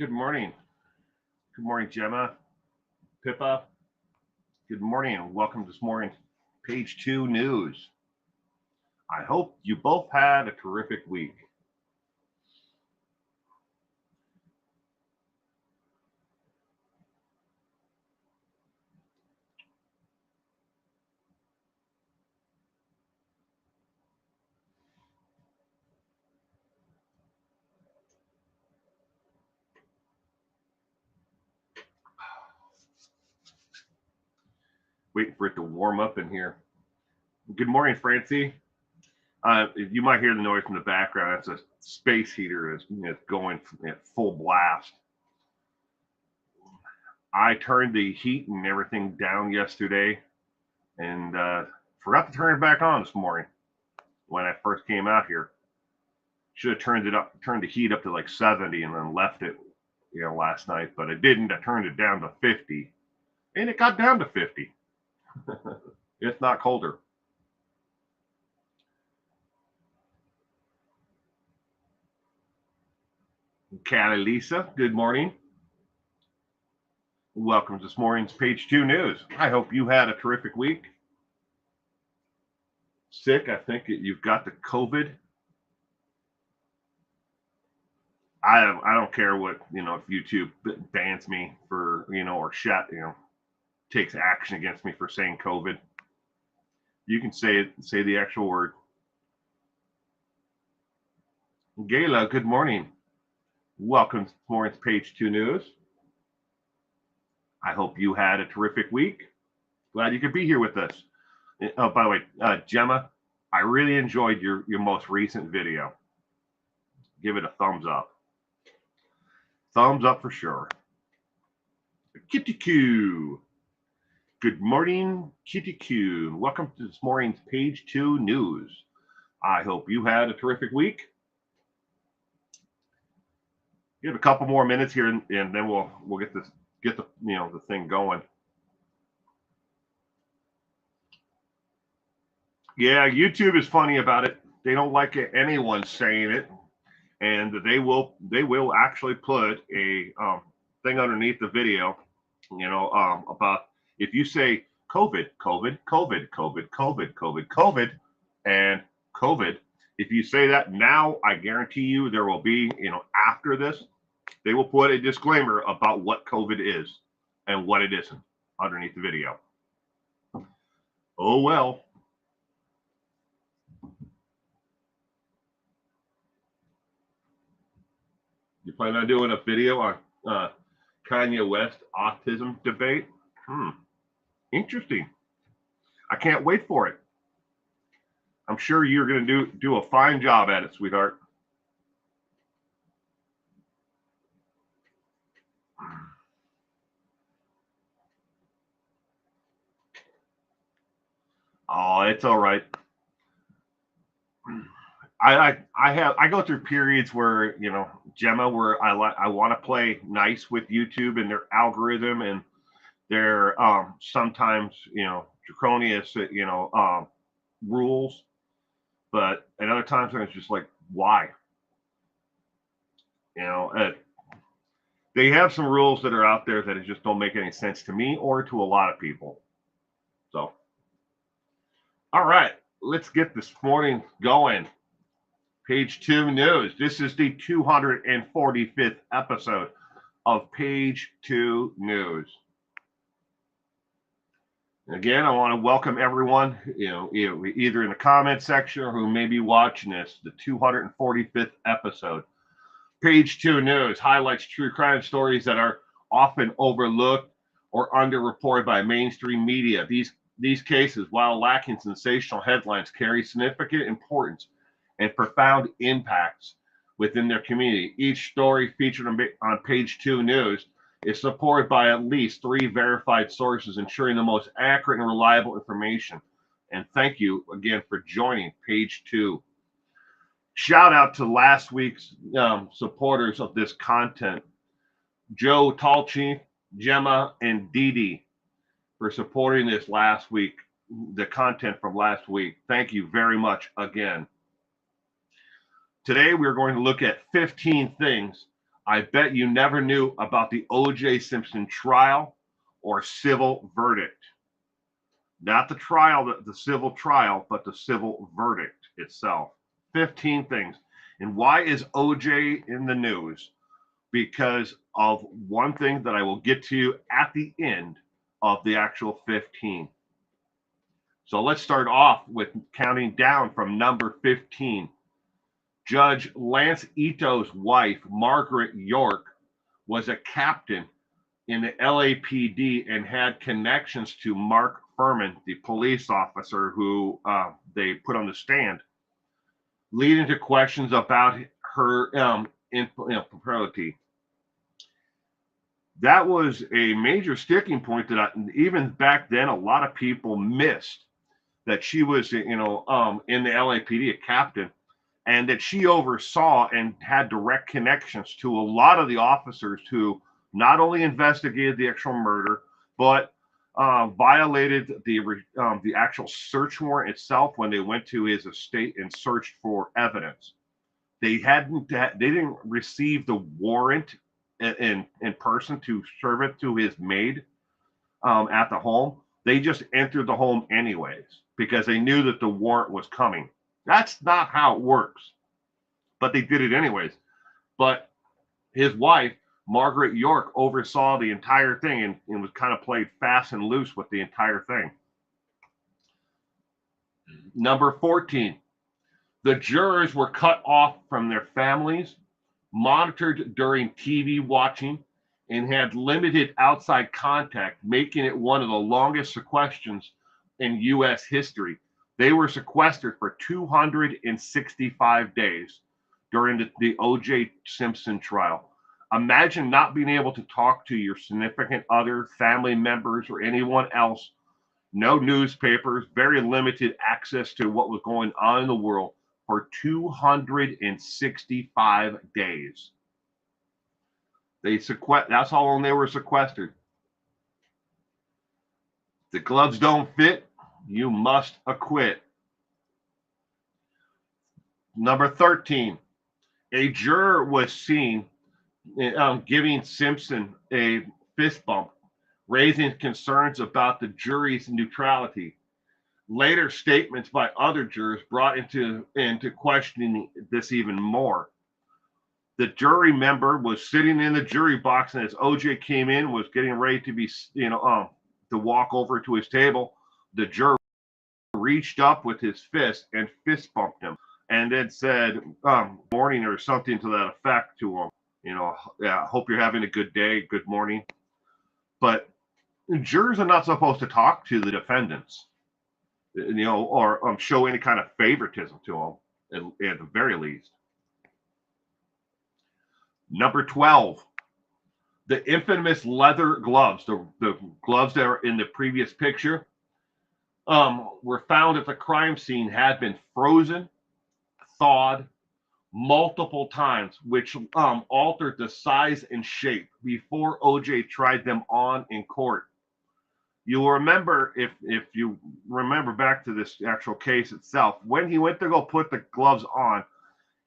Good morning. Good morning, Gemma, Pippa. Good morning and welcome to this morning's Page 2 News. I hope you both had a terrific week. Waiting for it to warm up in here. Good morning, Francie. You might hear the noise in the background. That's a space heater that's going at full blast. I turned the heat and everything down yesterday and forgot to turn it back on this morning when I first came out here. Should have turned the heat up to like 70 and then left it, last night, but I didn't. I turned it down to 50 and it got down to 50. If not colder. Callie Lisa, good morning. Welcome to this morning's Page 2 News. I hope you had a terrific week. Sick, I think you've got the COVID. I don't care what, if YouTube bans me for, or takes action against me for saying COVID. You can say the actual word. Gayla, good morning. Welcome to this morning's Page 2 News. I hope you had a terrific week. Glad you could be here with us. Oh, by the way, Gemma, I really enjoyed your most recent video. Give it a thumbs up. Thumbs up for sure. Kitty Q. Good morning, Kitty Q. Welcome to this morning's Page 2 News. I hope you had a terrific week. Give a couple more minutes here, and then we'll get the thing going. Yeah, YouTube is funny about it. They don't like anyone saying it, and they will actually put a thing underneath the video, about if you say COVID, COVID, COVID, COVID, COVID, COVID, COVID, and COVID. If you say that now, I guarantee you there will be, after this, they will put a disclaimer about what COVID is and what it isn't underneath the video. Oh, well. You plan on doing a video on Kanye West autism debate? Interesting. I can't wait for it. I'm sure you're going to do a fine job at it, sweetheart. Oh, it's all right. I go through periods where, Gemma, where I want to play nice with YouTube and their algorithm and their sometimes draconian rules, but at other times it's just like, why? They have some rules that are out there that just don't make any sense to me or to a lot of people. So, all right, let's get this morning going. Page 2 News. This is the 245th episode of Page 2 News. Again, I want to welcome everyone, either in the comment section or who may be watching this, the 245th episode. Page 2 News highlights true crime stories that are often overlooked or underreported by mainstream media. These cases, while lacking sensational headlines, carry significant importance and profound impacts within their community. Each story featured on Page 2 News is supported by at least 3 verified sources, ensuring the most accurate and reliable information. And thank you again for joining Page 2. Shout out to last week's supporters of this content, Joe Tallchief, Gemma, and Dee Dee, for supporting this last week, the content from last week. Thank you very much again. Today, we're going to look at 15 things I bet you never knew about the O.J. Simpson trial or civil verdict. Not the trial, the civil trial, but the civil verdict itself. 15 things. And why is OJ in the news? Because of one thing that I will get to at the end of the actual 15. So let's start off with counting down from number 15. Judge Lance Ito's wife, Margaret York, was a captain in the LAPD and had connections to Mark Furman, the police officer who they put on the stand, leading to questions about her impropriety. That was a major sticking point that even back then a lot of people missed, that she was, in the LAPD, a captain, and that she oversaw and had direct connections to a lot of the officers who not only investigated the actual murder, but violated the actual search warrant itself when they went to his estate and searched for evidence. They didn't receive the warrant in person to serve it to his maid at the home. They just entered the home anyways because they knew that the warrant was coming. That's not how it works, but they did it anyways. But his wife, Margaret York, oversaw the entire thing and was kind of played fast and loose with the entire thing. Number 14, the jurors were cut off from their families, monitored during TV watching, and had limited outside contact, making it one of the longest sequestrations in U.S. history. They were sequestered for 265 days during the O.J. Simpson trial. Imagine not being able to talk to your significant other, family members, or anyone else. No newspapers, very limited access to what was going on in the world for 265 days. That's how long they were sequestered. The gloves don't fit, you must acquit. Number 13, a juror was seen giving Simpson a fist bump, raising concerns about the jury's neutrality. Later statements by other jurors brought into questioning this even more. The jury member was sitting in the jury box, and as OJ came in, was getting ready to be, to walk over to his table, the juror reached up with his fist and fist bumped him, and then said, "Morning" or something to that effect to him. Hope you're having a good day, good morning. But jurors are not supposed to talk to the defendants, or show any kind of favoritism to them, at the very least. Number 12, the infamous leather gloves, the gloves that are in the previous picture, were found at the crime scene, had been frozen, thawed multiple times, which altered the size and shape before OJ tried them on in court. You'll remember, if you remember back to this actual case itself, when he went to go put the gloves on,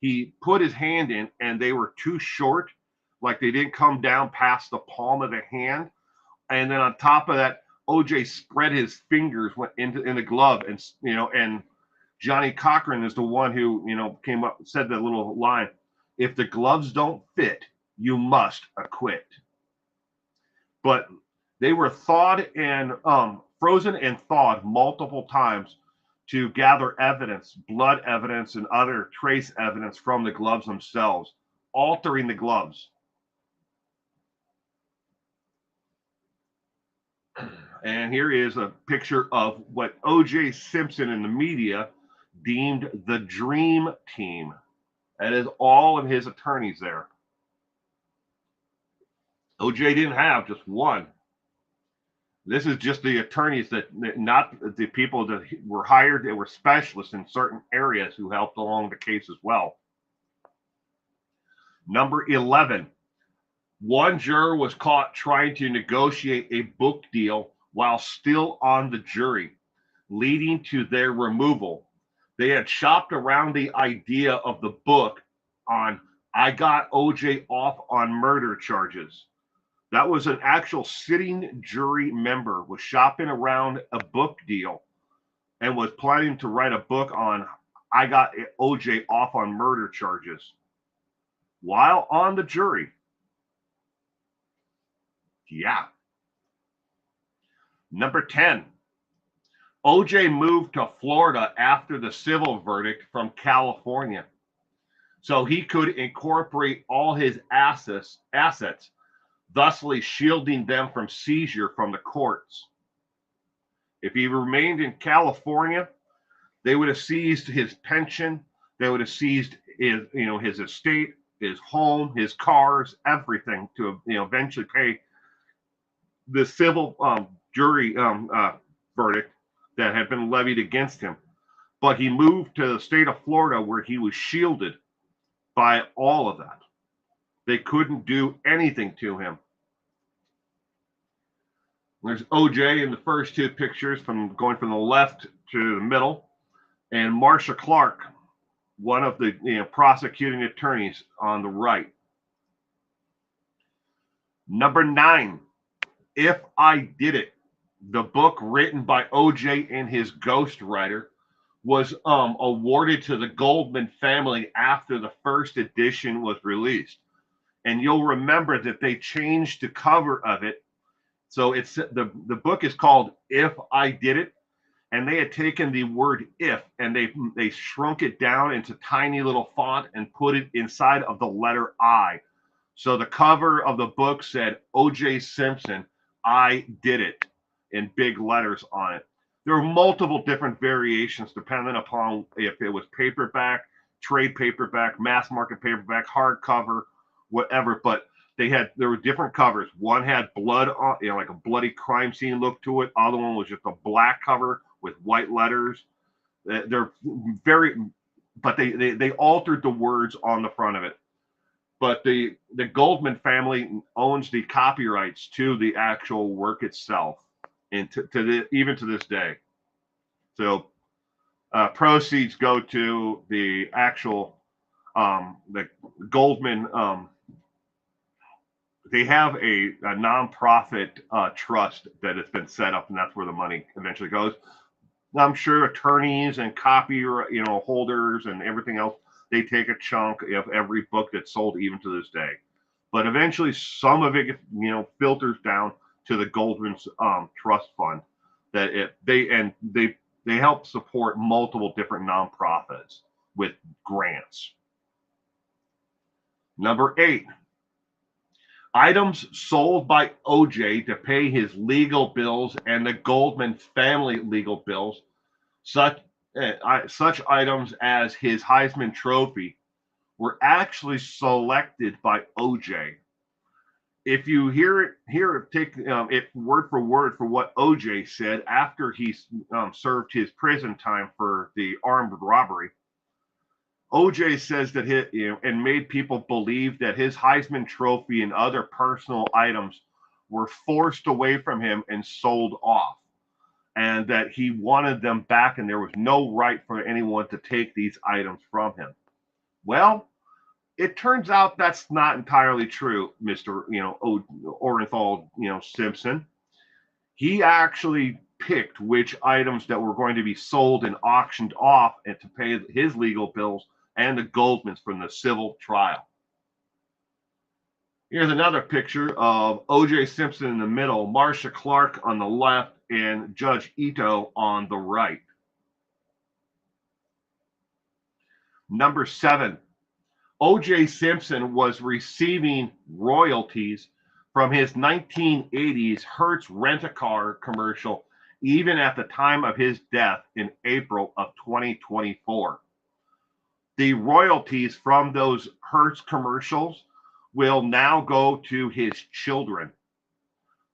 he put his hand in and they were too short, like they didn't come down past the palm of the hand. And then on top of that, OJ spread his fingers in the glove, and Johnny Cochran is the one who came up, said the little line, "If the gloves don't fit, you must acquit." But they were thawed and frozen and thawed multiple times to gather evidence, blood evidence, and other trace evidence from the gloves themselves, altering the gloves. And here is a picture of what O.J. Simpson and the media deemed the dream team. That is all of his attorneys there. O.J. didn't have just one. This is just the attorneys not the people that were hired, that were specialists in certain areas who helped along the case as well. Number 11, one juror was caught trying to negotiate a book deal while still on the jury, leading to their removal. They had shopped around the idea of the book on I got OJ off on murder charges. That was an actual sitting jury member, was shopping around a book deal and was planning to write a book on I got OJ off on murder charges while on the jury. Yeah. Number 10. OJ moved to Florida after the civil verdict from California, so he could incorporate all his assets, thusly shielding them from seizure from the courts. If he remained in California, they would have seized his pension, they would have seized his estate, his home, his cars, everything to eventually pay the civil jury verdict that had been levied against him. But he moved to the state of Florida where he was shielded by all of that. They couldn't do anything to him. There's OJ in the first two pictures, from going from the left to the middle, and Marcia Clark, one of the prosecuting attorneys, on the right. Number 9, If I Did It, the book written by OJ and his ghostwriter, was awarded to the Goldman family after the first edition was released. And you'll remember that they changed the cover of it. So it's the book is called If I Did It, and they had taken the word if and they shrunk it down into tiny little font and put it inside of the letter I. So the cover of the book said OJ Simpson, I Did It, in big letters on it. There were multiple different variations depending upon if it was paperback, trade paperback, mass market paperback, hardcover, whatever. But there were different covers. One had blood on, like a bloody crime scene look to it. Other one was just a black cover with white letters. They're very, but they altered the words on the front of it. But the Goldman family owns the copyrights to the actual work itself, and even to this day. So proceeds go to the actual the Goldman. They have a nonprofit trust that has been set up, and that's where the money eventually goes. I'm sure attorneys and copyright holders and everything else, they take a chunk of every book that's sold, even to this day. But eventually, some of it filters down to the Goldman's trust fund. They help support multiple different nonprofits with grants. Number 8, items sold by OJ to pay his legal bills and the Goldman family legal bills, such items as his Heisman Trophy, were actually selected by OJ. If you take it word for word for what OJ said after he served his prison time for the armed robbery, OJ says that and made people believe that his Heisman Trophy and other personal items were forced away from him and sold off, and that he wanted them back, and there was no right for anyone to take these items from him. Well, it turns out that's not entirely true, Mr. Orenthal, Simpson. He actually picked which items that were going to be sold and auctioned off and to pay his legal bills and the Goldmans from the civil trial. Here's another picture of O.J. Simpson in the middle, Marcia Clark on the left, and Judge Ito on the right. Number 7, O.J. Simpson was receiving royalties from his 1980s Hertz rent-a-car commercial, even at the time of his death in April of 2024. The royalties from those Hertz commercials will now go to his children.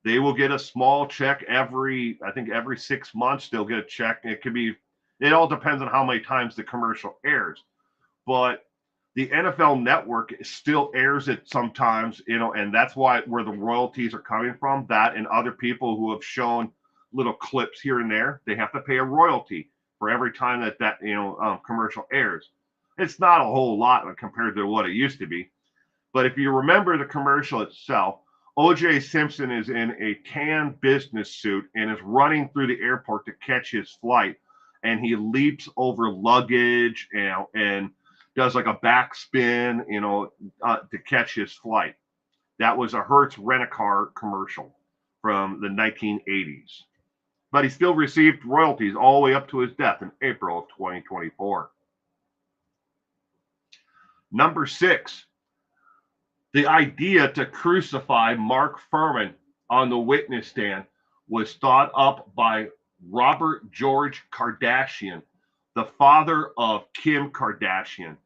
They will get a small check every 6 months. They'll get a check. It all depends on how many times the commercial airs. But the NFL Network still airs it sometimes, and that's where the royalties are coming from. That and other people who have shown little clips here and there, they have to pay a royalty for every time that commercial airs. It's not a whole lot compared to what it used to be. But if you remember the commercial itself, O.J. Simpson is in a tan business suit and is running through the airport to catch his flight. And he leaps over luggage and does like a backspin, to catch his flight. That was a Hertz rent-a-car commercial from the 1980s. But he still received royalties all the way up to his death in April of 2024. Number 6, the idea to crucify Mark Fuhrman on the witness stand was thought up by Robert George Kardashian, the father of Kim Kardashian.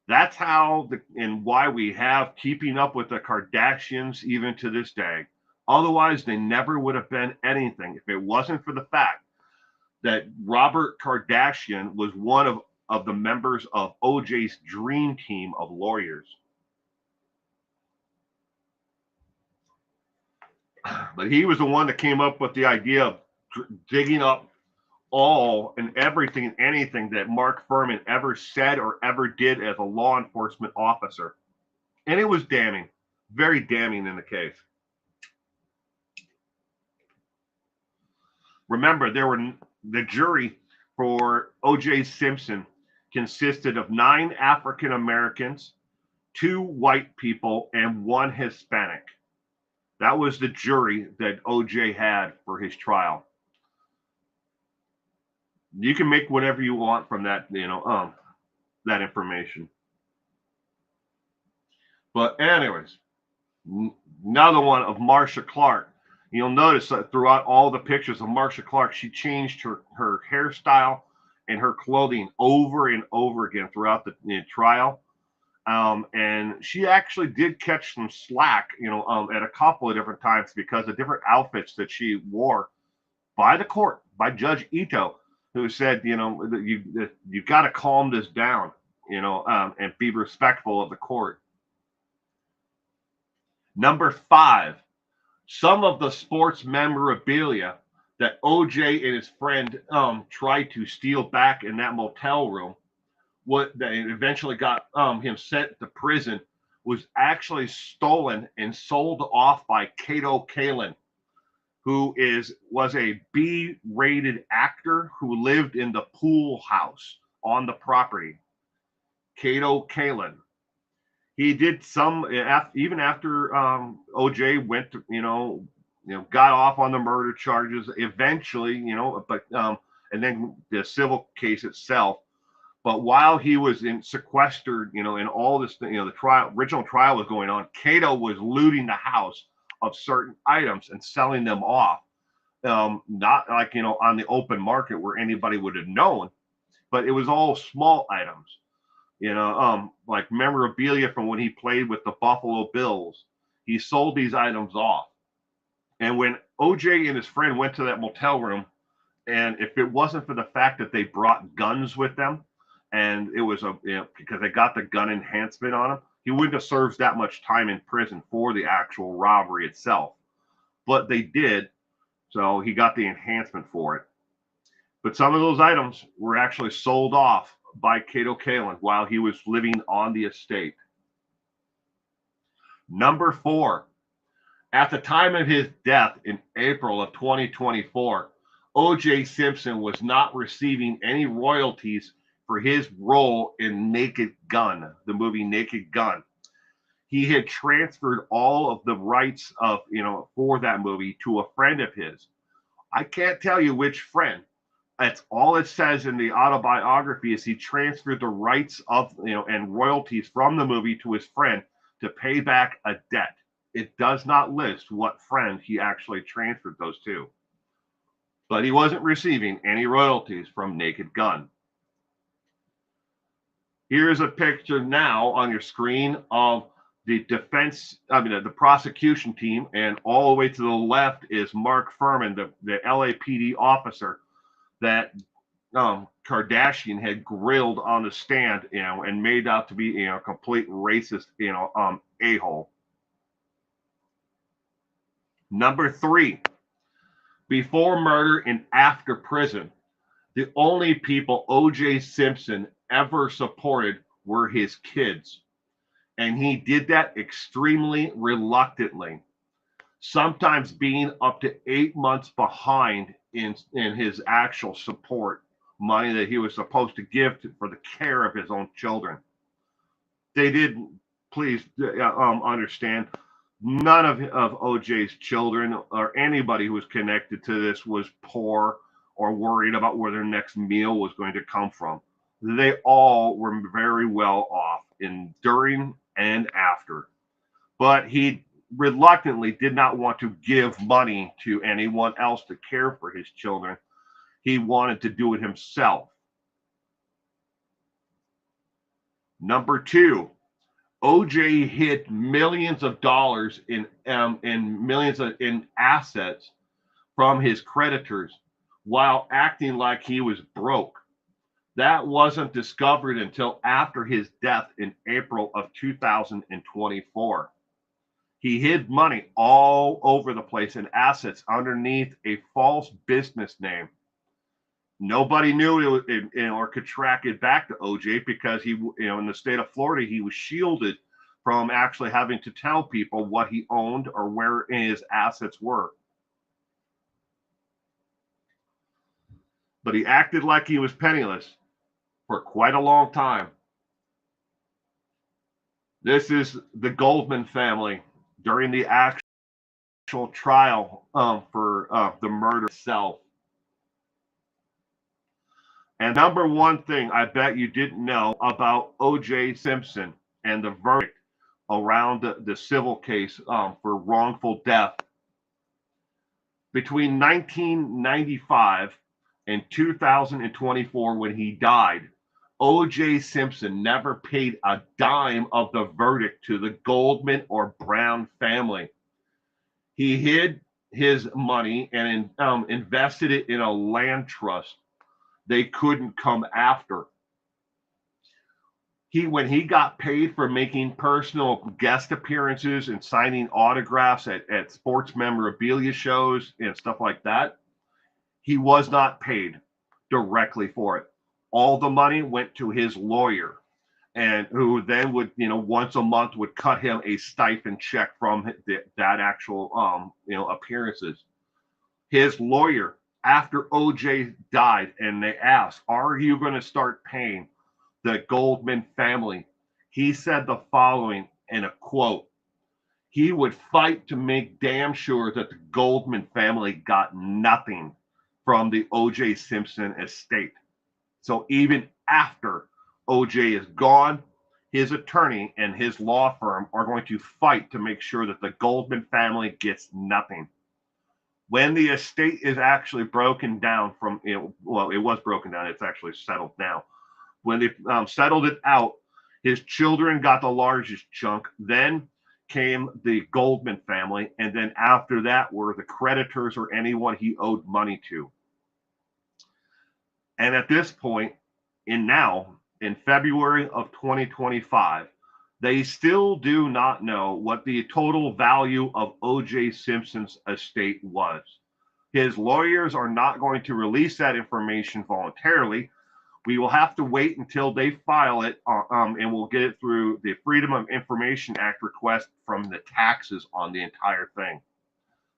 That's how and why we have Keeping Up with the Kardashians even to this day. Otherwise, they never would have been anything if it wasn't for the fact that Robert Kardashian was one of the members of OJ's dream team of lawyers. But he was the one that came up with the idea of digging up all and everything and anything that Mark Fuhrman ever said or ever did as a law enforcement officer. And it was damning, very damning in the case. Remember, the jury for O.J. Simpson consisted of 9 African Americans, 2 white people, and 1 Hispanic. That was the jury that O.J. had for his trial. You can make whatever you want from that, that information. But anyways, another one of Marcia Clark. You'll notice that throughout all the pictures of Marcia Clark, she changed her hairstyle and her clothing over and over again throughout the trial. And she actually did catch some slack, at a couple of different times because of different outfits that she wore by the court, by Judge Ito, who said, you've got to calm this down, and be respectful of the court. Number 5, some of the sports memorabilia that OJ and his friend tried to steal back in that motel room, what they eventually got him sent to prison, was actually stolen and sold off by Kato Kaelin, who was a B-rated actor who lived in the pool house on the property. Kato Kaelin. He did some even after OJ went to, got off on the murder charges eventually, but and then the civil case itself. But while he was sequestered, and all this, the original trial was going on, Kato was looting the house of certain items and selling them off. Not like, on the open market where anybody would have known, but it was all small items, like memorabilia from when he played with the Buffalo Bills. He sold these items off. And when OJ and his friend went to that motel room, and if it wasn't for the fact that they brought guns with them, and it was because they got the gun enhancement on him, he wouldn't have served that much time in prison for the actual robbery itself. But they did, so he got the enhancement for it. But some of those items were actually sold off by Kato Kaelin while he was living on the estate. Number 4, at the time of his death in April of 2024, O.J. Simpson was not receiving any royalties for his role in Naked Gun, the movie Naked Gun. He had transferred all of the rights of, for that movie to a friend of his. I can't tell you which friend. That's all it says in the autobiography, is he transferred the rights of, and royalties from the movie to his friend to pay back a debt. It does not list what friend he actually transferred those to. But he wasn't receiving any royalties from Naked Gun. Here's a picture now on your screen of the the prosecution team, and all the way to the left is Mark Fuhrman, the LAPD officer that Kardashian had grilled on the stand, and made out to be, a complete racist, a-hole. Number 3, before murder and after prison, the only people O.J. Simpson ever supported were his kids. And he did that extremely reluctantly, sometimes being up to 8 months behind in his actual support money that he was supposed to give for the care of his own children. They didn't, please understand, none of OJ's children or anybody who was connected to this was poor or worried about where their next meal was going to come from. They all were very well off during and after. But he reluctantly did not want to give money to anyone else to care for his children. He wanted to do it himself. Number two, OJ hid millions of dollars in assets from his creditors while acting like he was broke. That wasn't discovered until after his death in April of 2024. He hid money all over the place and assets underneath a false business name. Nobody knew it or could track it back to OJ because he, in the state of Florida, he was shielded from actually having to tell people what he owned or where his assets were. But he acted like he was penniless for quite a long time. This is the Goldman family during the actual trial for the murder itself. And number one thing I bet you didn't know about O.J. Simpson and the verdict around the civil case for wrongful death. Between 1995 and 2024, when he died, O.J. Simpson never paid a dime of the verdict to the Goldman or Brown family. He hid his money and invested it in a land trust. They couldn't come after. When he got paid for making personal guest appearances and signing autographs at sports memorabilia shows and stuff like that, he was not paid directly for it. All the money went to his lawyer, and who then would, once a month would cut him a stipend check from that actual, appearances. His lawyer, after OJ died, and they asked, "Are you going to start paying the Goldman family?" He said the following in a quote: he would fight to make damn sure that the Goldman family got nothing from the O.J. Simpson estate. So even after O.J. is gone, his attorney and his law firm are going to fight to make sure that the Goldman family gets nothing. When the estate is actually broken down from, it was broken down, it's actually settled now. When they settled it out, his children got the largest chunk. Then came the Goldman family. And then after that were the creditors or anyone he owed money to. And at this point, in February of 2025, they still do not know what the total value of O.J. Simpson's estate was. His lawyers are not going to release that information voluntarily. We will have to wait until they file it, and we'll get it through the Freedom of Information Act request from the taxes on the entire thing.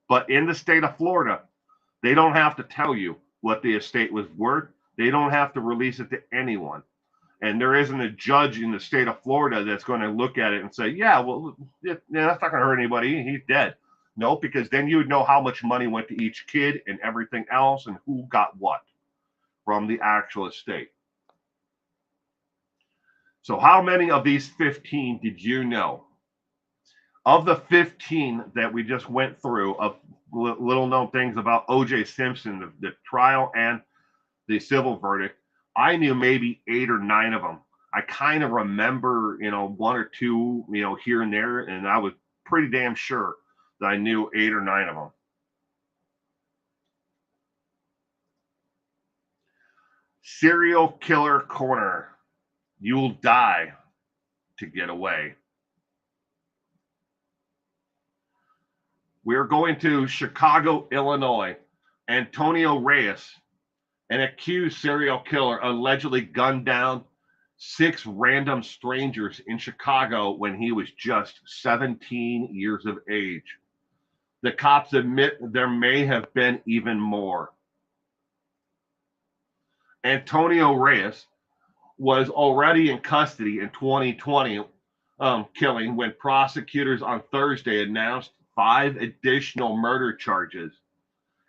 But in the state of Florida, they don't have to tell you what the estate was worth. They don't have to release it to anyone. And there isn't a judge in the state of Florida that's going to look at it and say, yeah, well, that's not going to hurt anybody. He's dead. No, because then you would know how much money went to each kid and everything else and who got what from the actual estate. So how many of these 15 did you know? Of the 15 that we just went through of little known things about O.J. Simpson, the trial and the civil verdict, I knew maybe 8 or 9 of them. I kind of remember, 1 or 2, here and there, and I was pretty damn sure that I knew 8 or 9 of them. Serial killer corner. You'll die to get away. We're going to Chicago, Illinois. Antonio Reyes, an accused serial killer, allegedly gunned down 6 random strangers in Chicago when he was just 17 years of age. The cops admit there may have been even more. Antonio Reyes was already in custody in 2020 killing when prosecutors on Thursday announced 5 additional murder charges,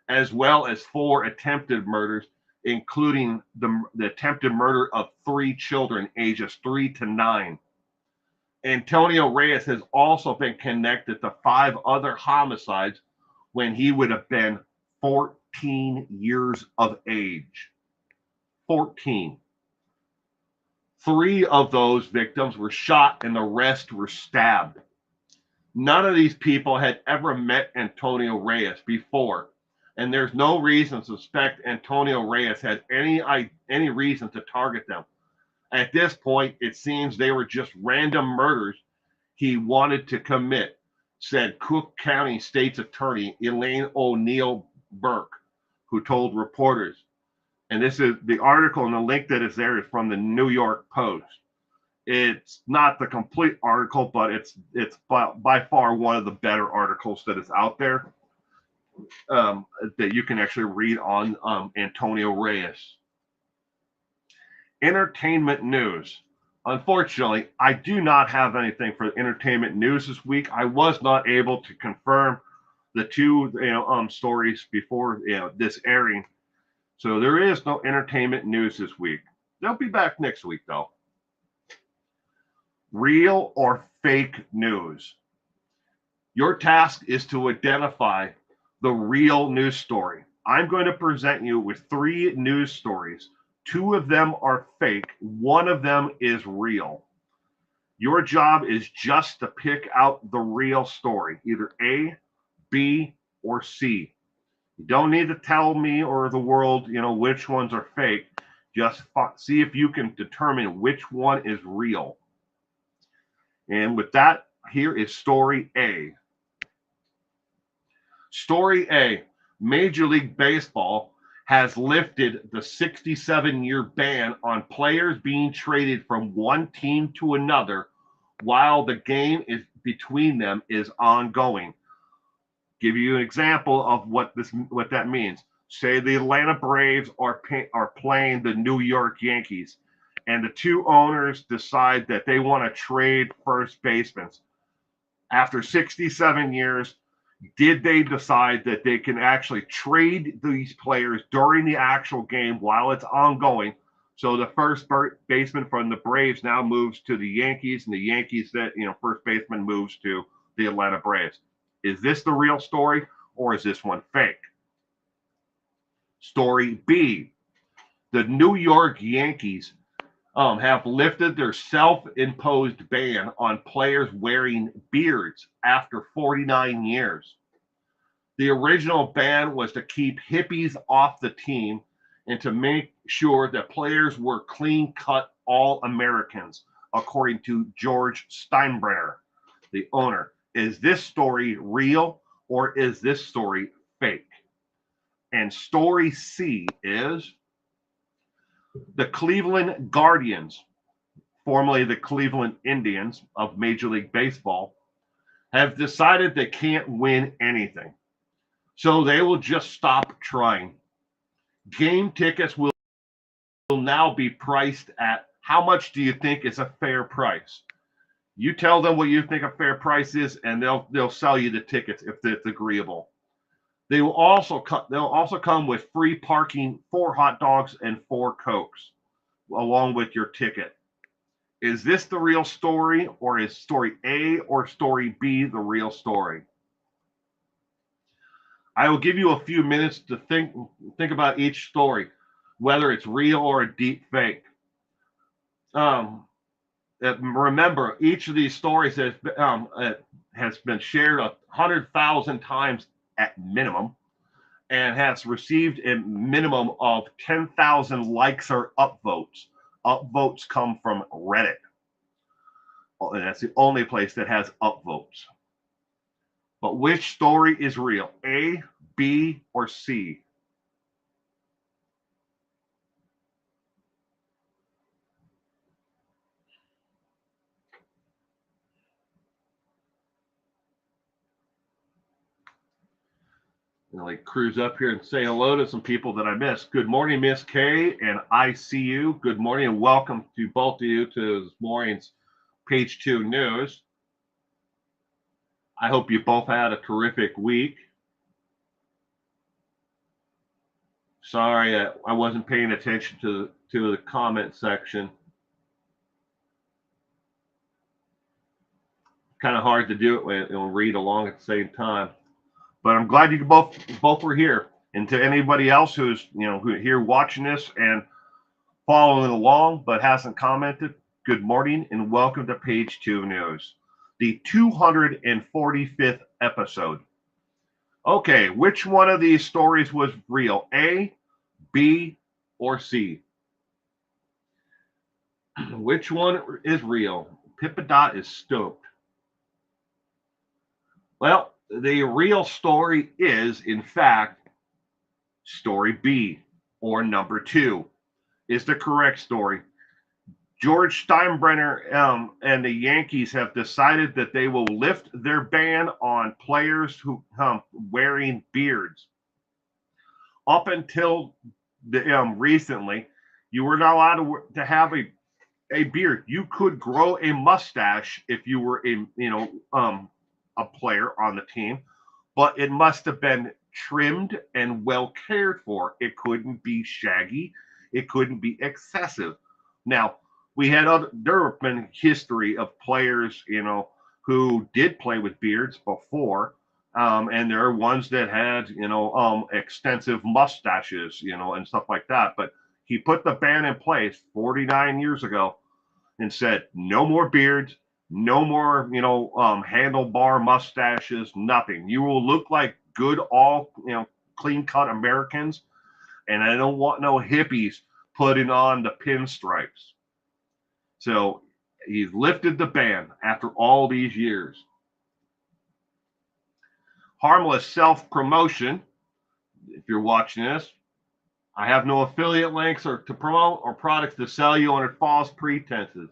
as well as 4 attempted murders, including the attempted murder of 3 children ages 3 to 9. Antonio Reyes has also been connected to 5 other homicides when he would have been 14 years of age. 14. 3 of those victims were shot and the rest were stabbed. None of these people had ever met Antonio Reyes before, and there's no reason to suspect Antonio Reyes had any reason to target them. At this point, it seems they were just random murders he wanted to commit, said Cook County State's Attorney Elaine O'Neill Burke, who told reporters. And this is the article, and the link that is there is from the New York Post. It's not the complete article, but it's by far one of the better articles that is out there that you can actually read on Antonio Reyes. Entertainment news. Unfortunately, I do not have anything for entertainment news this week. I was not able to confirm the 2 stories before this airing. So there is no entertainment news this week. They'll be back next week, though. Real or fake news. Your task is to identify the real news story. I'm going to present you with 3 news stories. 2 of them are fake. 1 of them is real. Your job is just to pick out the real story, either A, B, or C. You don't need to tell me or the world, which ones are fake. Just see if you can determine which one is real. And with that, here is story A. Story A, Major League Baseball has lifted the 67-year ban on players being traded from one team to another while the game is between them is ongoing. Give you an example of what that means. Say the Atlanta Braves are playing the New York Yankees, and the 2 owners decide that they want to trade first basemen. After 67 years, did they decide that they can actually trade these players during the actual game while it's ongoing? So the first baseman from the Braves now moves to the Yankees, and the Yankees first baseman moves to the Atlanta Braves. Is this the real story, or is this one fake? Story B, the New York Yankees have lifted their self-imposed ban on players wearing beards after 49 years. The original ban was to keep hippies off the team and to make sure that players were clean-cut All-Americans, according to George Steinbrenner, the owner. Is this story real, or is this story fake? And story C is the Cleveland Guardians, formerly the Cleveland Indians of Major League Baseball, have decided they can't win anything. So they will just stop trying. Game tickets will now be priced at, how much do you think is a fair price? You tell them what you think a fair price is, and they'll sell you the tickets if it's agreeable. They'll also come with free parking, 4 hot dogs, and 4 Cokes, along with your ticket. Is this the real story, or is story A or story B the real story? I will give you a few minutes to think about each story, whether it's real or a deep fake. Remember, each of these stories has been shared 100,000 times at minimum, and has received a minimum of 10,000 likes or upvotes. Upvotes come from Reddit. And that's the only place that has upvotes. But which story is real? A, B, or C? like cruise up here and say hello to some people that I missed. Good morning, Miss Kay, and I see you. Good morning, and welcome to both of you to this morning's Page 2 News. I hope you both had a terrific week. Sorry, I wasn't paying attention to the comment section. Kind of hard to do it when you'll read along at the same time. But I'm glad you both were here. And to anybody else who's who here watching this and following along but hasn't commented, good morning and welcome to Page 2 News, the 245th episode. Okay, which one of these stories was real? A, B, or C? Which one is real? Pippadot is stoked. Well, the real story is, in fact, story B, or number 2, is the correct story. George Steinbrenner and the Yankees have decided that they will lift their ban on players who wearing beards. Up until recently, you were not allowed to have a beard. You could grow a mustache if you were a player on the team, but it must have been trimmed and well cared for. It couldn't be shaggy. It couldn't be excessive. Now, there have been history of players, who did play with beards before, and there are ones that had, extensive mustaches, and stuff like that. But he put the ban in place 49 years ago and said, no more beards, no more, handlebar mustaches, nothing. You will look like good, all, clean-cut Americans, and I don't want no hippies putting on the pinstripes. So he's lifted the ban after all these years. Harmless self-promotion. If you're watching this, I have no affiliate links or to promote or products to sell you under false pretenses.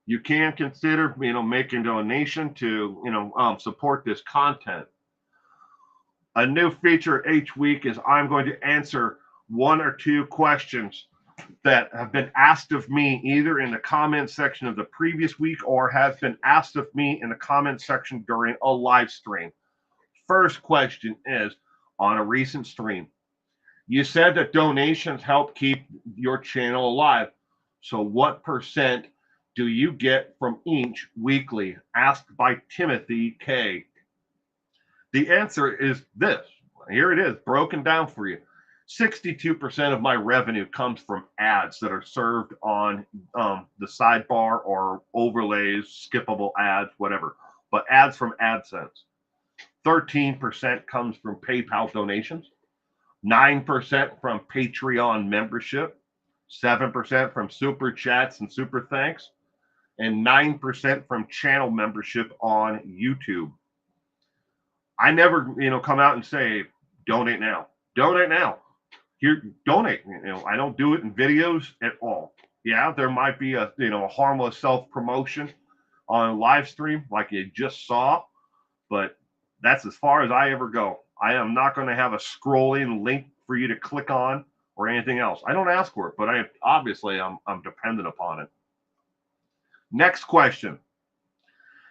You can consider, making a donation to, support this content. A new feature each week is I'm going to answer 1 or 2 questions that have been asked of me either in the comment section of the previous week or have been asked of me in the comment section during a live stream. First question is, on a recent stream, you said that donations help keep your channel alive. So what percent do you get from each weekly? Asked by Timothy K. The answer is this. Here it is, broken down for you. 62% of my revenue comes from ads that are served on the sidebar or overlays, skippable ads, whatever, but ads from AdSense. 13% comes from PayPal donations, 9% from Patreon membership, 7% from super chats and super thanks, and 9% from channel membership on YouTube. I never, come out and say, donate now. Donate now. Here, donate. I don't do it in videos at all. Yeah, there might be a harmless self-promotion on a live stream like you just saw, but that's as far as I ever go. I am not going to have a scrolling link for you to click on or anything else. I don't ask for it, but I'm dependent upon it. Next question.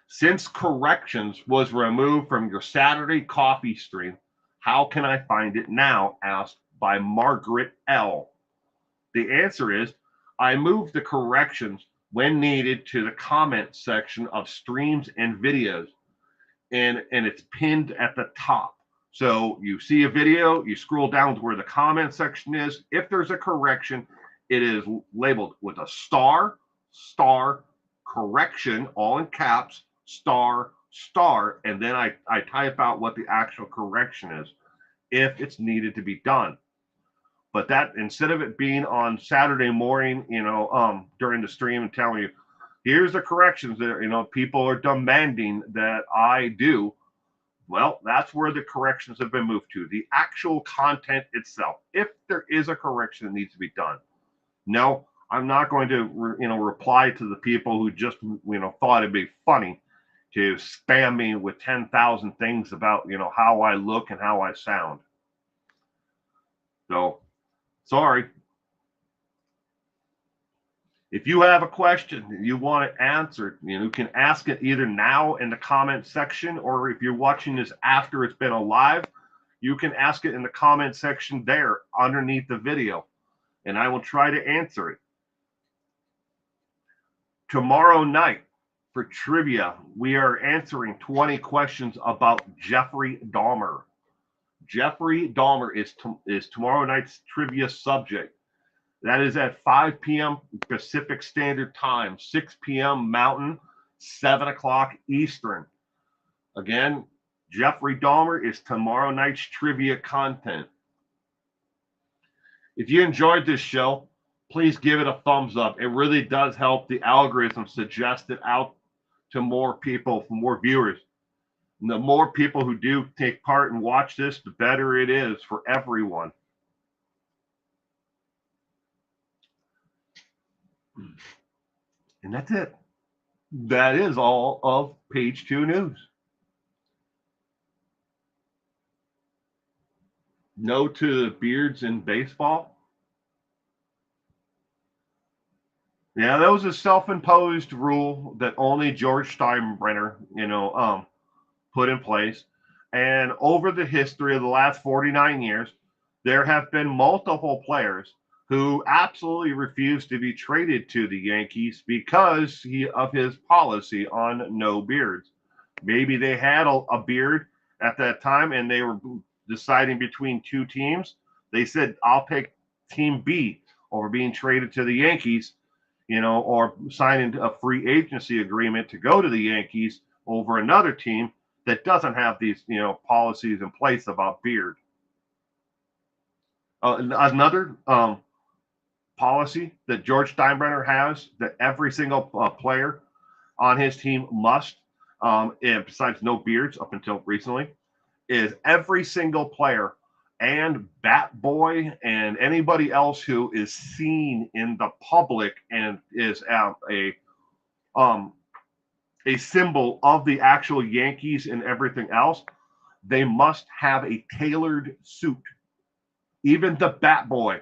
Since corrections was removed from your Saturday coffee stream, how can I find it now? Asked by Margaret L. The answer is, I moved the corrections when needed to the comment section of streams and videos, and it's pinned at the top. So you see a video, you scroll down to where the comment section is. If there's a correction, it is labeled with a star, correction, all in caps, star, and then I type out what the actual correction is if it's needed to be done. But that, instead of it being on Saturday morning, during the stream and telling you, here's the corrections that, people are demanding that I do. Well, that's where the corrections have been moved to. The actual content itself, if there is a correction that needs to be done. No, I'm not going to, reply to the people who just, thought it'd be funny to spam me with 10,000 things about, how I look and how I sound. So, sorry. If you have a question and you want it answered, you can ask it either now in the comment section, or if you're watching this after it's been alive, you can ask it in the comment section there underneath the video, and I will try to answer it. Tomorrow night for trivia, we are answering 20 questions about Jeffrey Dahmer. Jeffrey Dahmer is tomorrow night's trivia subject. That is at 5 p.m. Pacific Standard Time, 6 p.m. Mountain, 7 o'clock Eastern. Again, Jeffrey Dahmer is tomorrow night's trivia content. If you enjoyed this show, please give it a thumbs up. It really does help the algorithm suggest it out to more people, more viewers. And the more people who do take part and watch this, the better it is for everyone. And that's it. That is all of Page 2 News. No to the beards in baseball. Yeah, that was a self-imposed rule that only George Steinbrenner, put in place. And over the history of the last 49 years, there have been multiple players who absolutely refused to be traded to the Yankees because of his policy on no beards. Maybe they had a beard at that time and they were deciding between two teams. They said, I'll pick Team B over being traded to the Yankees, or signing a free agency agreement to go to the Yankees over another team that doesn't have these, policies in place about beard. Another policy that George Steinbrenner has that every single player on his team must, and besides no beards up until recently, is every single player and bat boy and anybody else who is seen in the public and is a symbol of the actual Yankees and everything else, they must have a tailored suit. Even the bat boy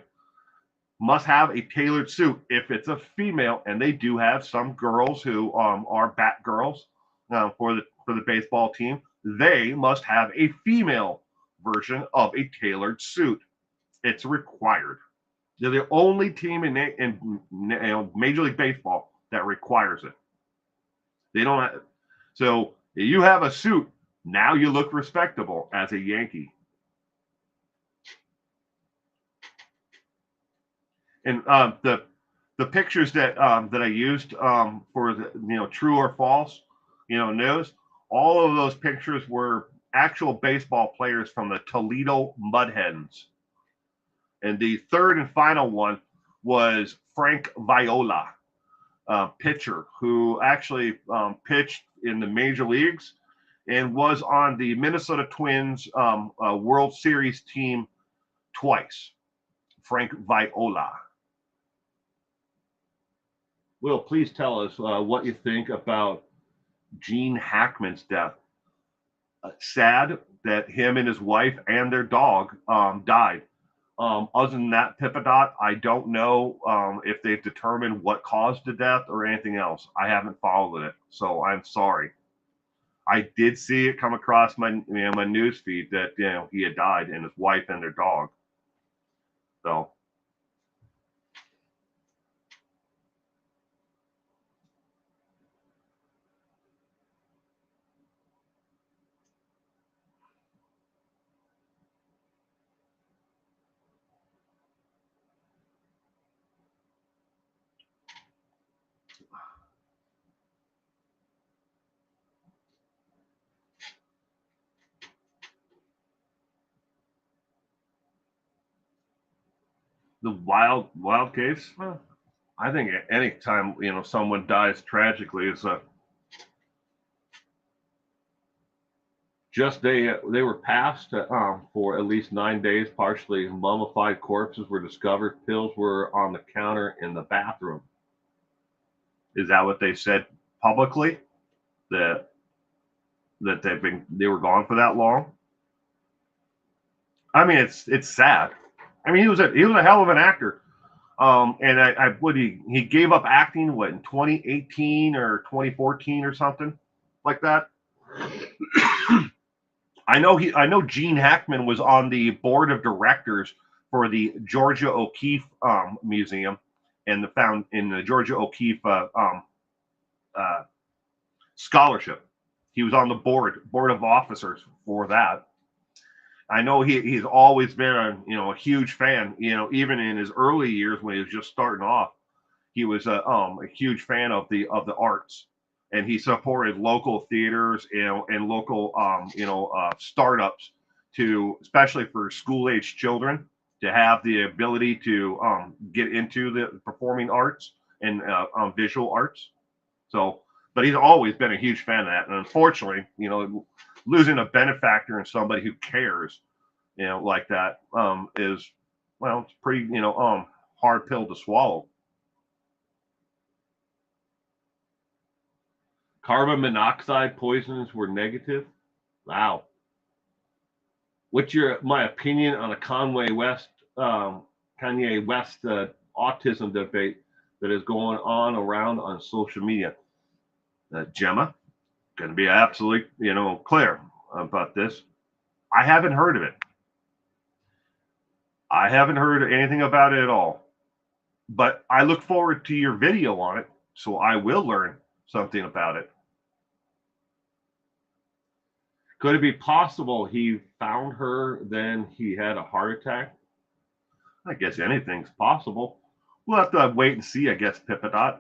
must have a tailored suit. If it's a female, and they do have some girls who are bat girls for the baseball team, they must have a female version of a tailored suit. It's required. They're the only team in Major League Baseball that requires it. They don't have, so if you have a suit, now you look respectable as a Yankee. And the pictures that I used for the true or false news, all of those pictures were actual baseball players from the Toledo Mudhens. And the third and final one was Frank Viola, pitcher who actually pitched in the major leagues and was on the Minnesota Twins World Series team twice. Frank Viola. Will, please tell us what you think about Gene Hackman's death. Sad that him and his wife and their dog died. Other than that, Pippadot, I don't know if they've determined what caused the death or anything else. I haven't followed it, so I'm sorry. I did see it come across my news feed that he had died, and his wife and their dog. So. The wild case. Well, I think any time someone dies tragically, it's they were passed for at least 9 days. Partially mummified corpses were discovered. Pills were on the counter in the bathroom. Is that what they said publicly? That that they were gone for that long. I mean, it's sad. I mean, he was a hell of an actor. And I would he gave up acting in 2018 or 2014 or something like that. I know Gene Hackman was on the board of directors for the Georgia O'Keeffe Museum and the Georgia O'Keeffe scholarship. He was on the board of officers for that. I know he's always been a huge fan. Even in his early years when he was just starting off, he was a huge fan of the arts, and he supported local theaters and local startups to, especially for school age children, to have the ability to get into the performing arts and visual arts. So, but he's always been a huge fan of that, and unfortunately, losing a benefactor and somebody who cares, like that, is, well, it's pretty, hard pill to swallow. Carbon monoxide poisons were negative. Wow. What's my opinion on a Kanye West autism debate that is going on around on social media? Gemma, going to be absolutely, clear about this. I haven't heard of it. I haven't heard anything about it at all. But I look forward to your video on it, so I will learn something about it. Could it be possible he found her, then he had a heart attack? I guess anything's possible. We'll have to wait and see, I guess, Pippadot.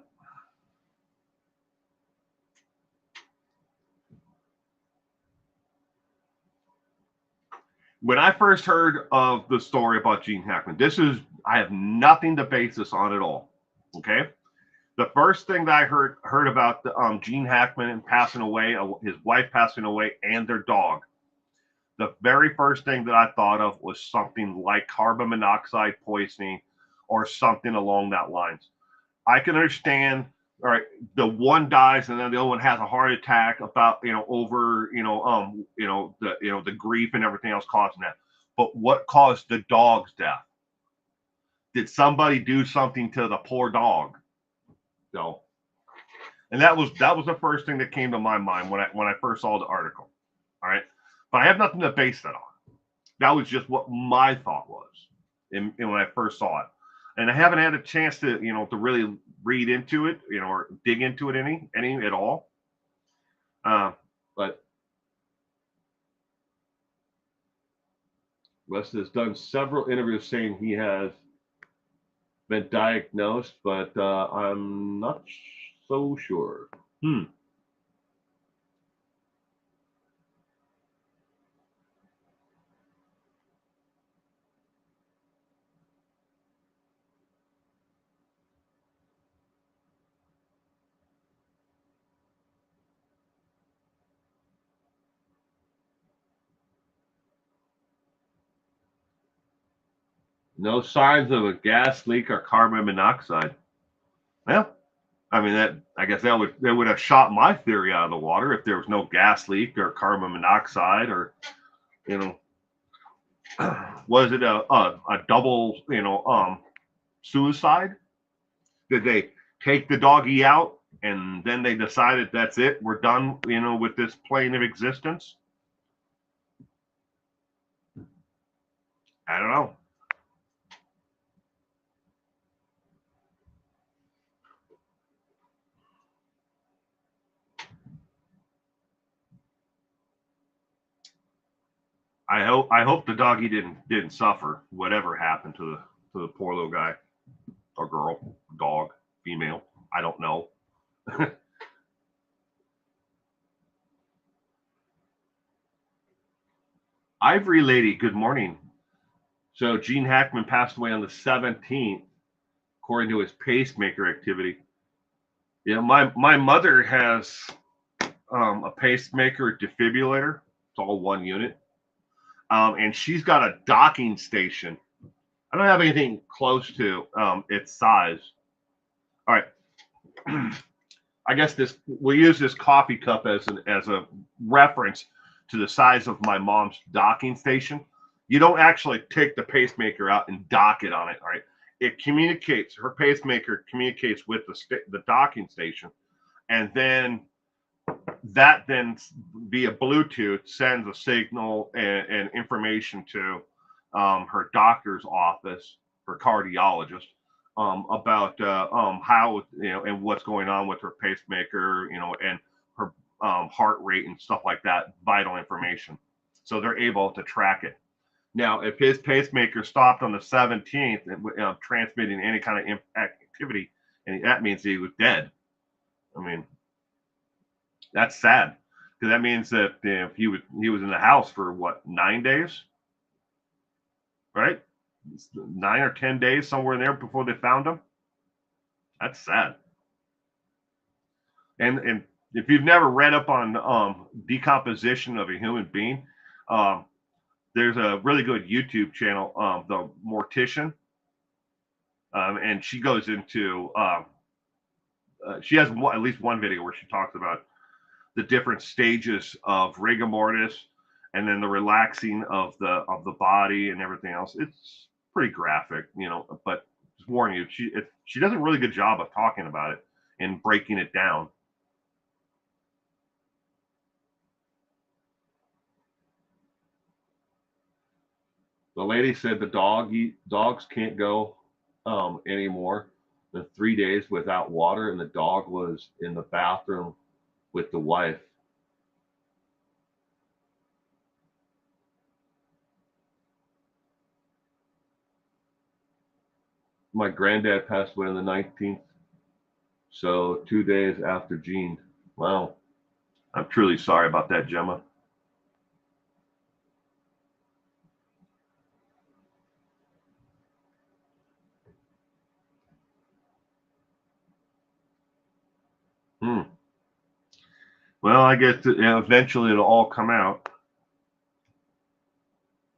When I first heard of the story about Gene Hackman, I have nothing to base this on at all. Okay. The first thing that I heard about Gene Hackman passing away, his wife passing away, and their dog, the very first thing that I thought of was something like carbon monoxide poisoning or something along that lines. I can understand, all right, the one dies and then the other one has a heart attack about, over, the grief and everything else causing that. But what caused the dog's death? Did somebody do something to the poor dog? No. And that was the first thing that came to my mind when I first saw the article. All right. But I have nothing to base that on. That was just what my thought was when I first saw it. And I haven't had a chance to, to really read into it, or dig into it any at all. But West has done several interviews saying he has been diagnosed, but I'm not so sure. No signs of a gas leak or carbon monoxide. Well, I mean, I guess that would have shot my theory out of the water if there was no gas leak or carbon monoxide, or was it a double suicide? Did they take the doggy out and then they decided that's it, we're done, with this plane of existence? I don't know. I hope the doggy didn't suffer whatever happened to the poor little guy or girl, dog, female. I don't know. Ivory Lady, good morning. So Gene Hackman passed away on the 17th, according to his pacemaker activity. Yeah, my mother has a pacemaker defibrillator. It's all one unit. And she's got a docking station. I don't have anything close to its size. All right. I guess we'll use this coffee cup as a reference to the size of my mom's docking station. You don't actually take the pacemaker out and dock it on it, right? It communicates. Her pacemaker communicates with the docking station, and then via Bluetooth sends a signal and information to her doctor's office, her cardiologist, about how, and what's going on with her pacemaker, and her heart rate and stuff like that, vital information. So they're able to track it. Now, if his pacemaker stopped on the 17th, transmitting any kind of activity, and that means he was dead. I mean, that's sad, because that means that he was in the house for what, 9 days, right? 9 or 10 days, somewhere in there, before they found him. That's sad. And if you've never read up on decomposition of a human being, um, there's a really good YouTube channel, the Mortician, and she goes into she has at least one video where she talks about the different stages of rigor mortis, and then the relaxing of the body and everything else. It's pretty graphic, but just warning you, she does a really good job of talking about it and breaking it down. The lady said the dogs can't go anymore than 3 days without water, and the dog was in the bathroom with the wife. My granddad passed away on the 19th, so 2 days after Gene. Wow, I'm truly sorry about that, Gemma. Hmm. Well, I guess eventually it'll all come out.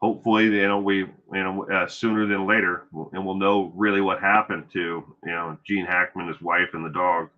Hopefully, sooner than later, and we'll know really what happened to Gene Hackman, his wife, and the dog.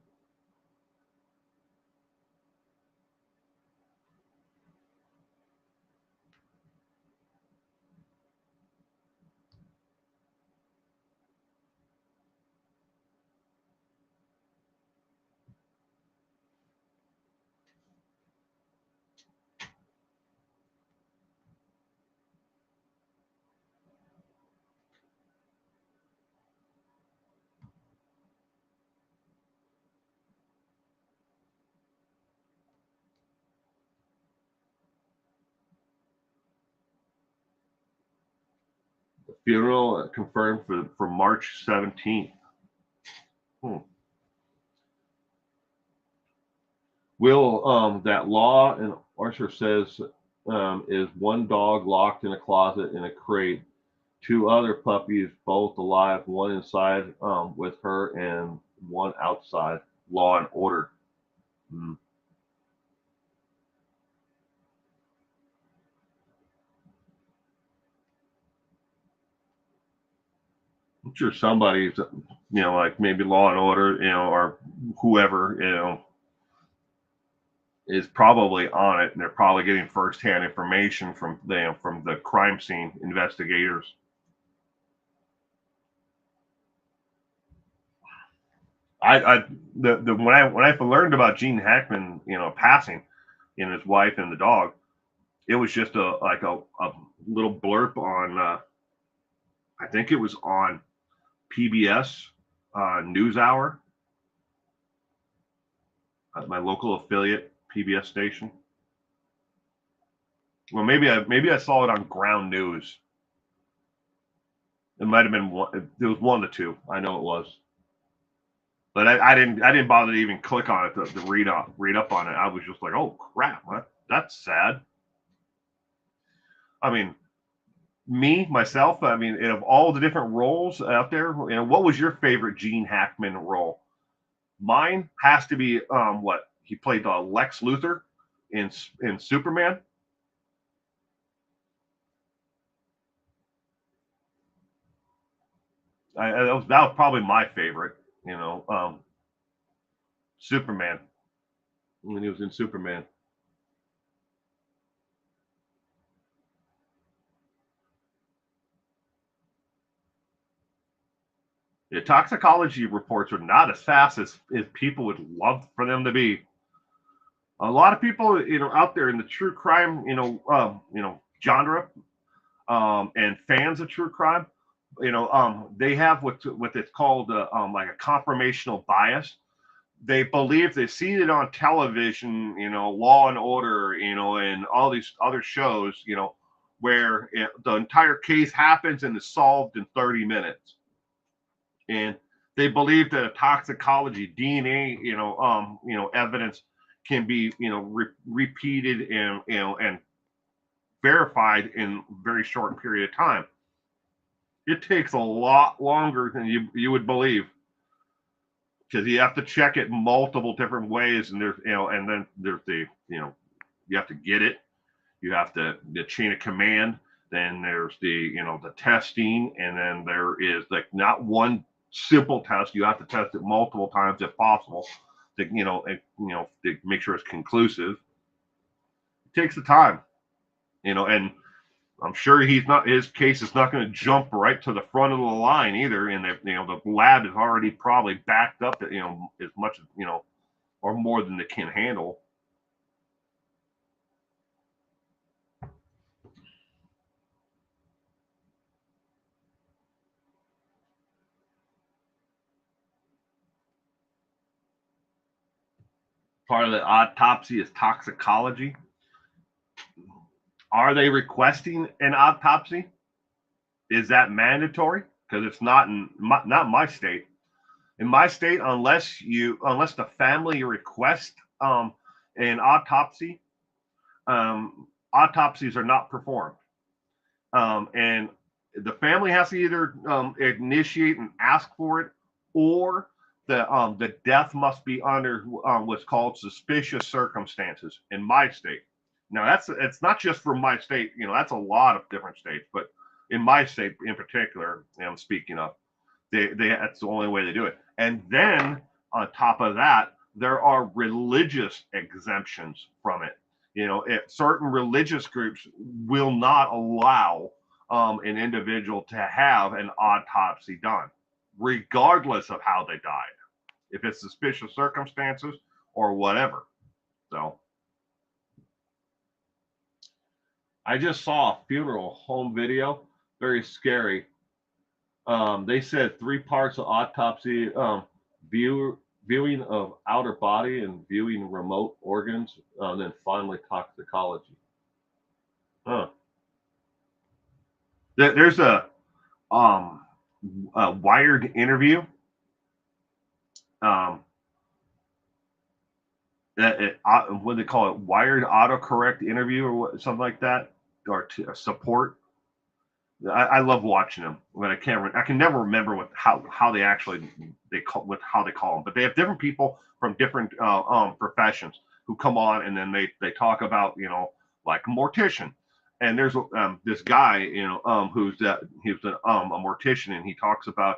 The funeral confirmed for March 17th. Hmm. Will that law and Archer says is one dog locked in a closet in a crate, two other puppies both alive, one inside with her and one outside. Law and order. Hmm. I'm sure somebody's, like maybe Law and Order, or whoever, is probably on it, and they're probably getting firsthand information from the crime scene investigators. I the when I learned about Gene Hackman, passing, and his wife and the dog, it was just a little blurb on, I think it was on PBS NewsHour, my local affiliate PBS station. Well, maybe I saw it on Ground News. It might have been one. It was one of the two. I know it was, but I didn't bother to even click on it to read up on it. I was just like, oh crap, that's sad. I mean, myself. I mean, of all the different roles out there, what was your favorite Gene Hackman role? Mine has to be what he played, Lex Luthor in Superman. That was probably my favorite. Superman, when he was in Superman. The toxicology reports are not as fast as people would love for them to be. A lot of people, out there in the true crime, genre, and fans of true crime, they have what it's called, like a confirmational bias. They believe they see it on television, Law and Order, and all these other shows, where the entire case happens and is solved in 30 minutes. And they believe that a toxicology DNA, evidence can be, repeated and verified in a very short period of time. It takes a lot longer than you would believe, because you have to check it multiple different ways, and there's and then there's the you have to get it, you have the chain of command, then there's the the testing, and then there is like not one simple test. You have to test it multiple times if possible to to make sure it's conclusive. It takes the time, and I'm sure his case is not going to jump right to the front of the line either. And the lab is already probably backed up to, as much as, or more than they can handle. Part of the autopsy is toxicology. Are they requesting an autopsy? Is that mandatory? Because it's not not my state. In my state, unless the family requests an autopsy, autopsies are not performed. And the family has to either initiate and ask for it, or the death must be under what's called suspicious circumstances in my state. Now it's not just for my state, that's a lot of different states, but in my state in particular, I'm speaking of, they that's the only way they do it. And then on top of that, there are religious exemptions from it. Certain religious groups will not allow an individual to have an autopsy done, regardless of how they died, if it's suspicious circumstances or whatever. So I just saw a funeral home video, very scary. They said 3 parts of autopsy: viewing of outer body and viewing remote organs, and then finally toxicology. Huh. There's a Wired interview. What do they call it? Wired autocorrect interview, or something like that, or support. I love watching them, but I can never remember how they actually call them. But they have different people from different professions who come on, and then they talk about like a mortician. And there's this guy who's he was a mortician, and he talks about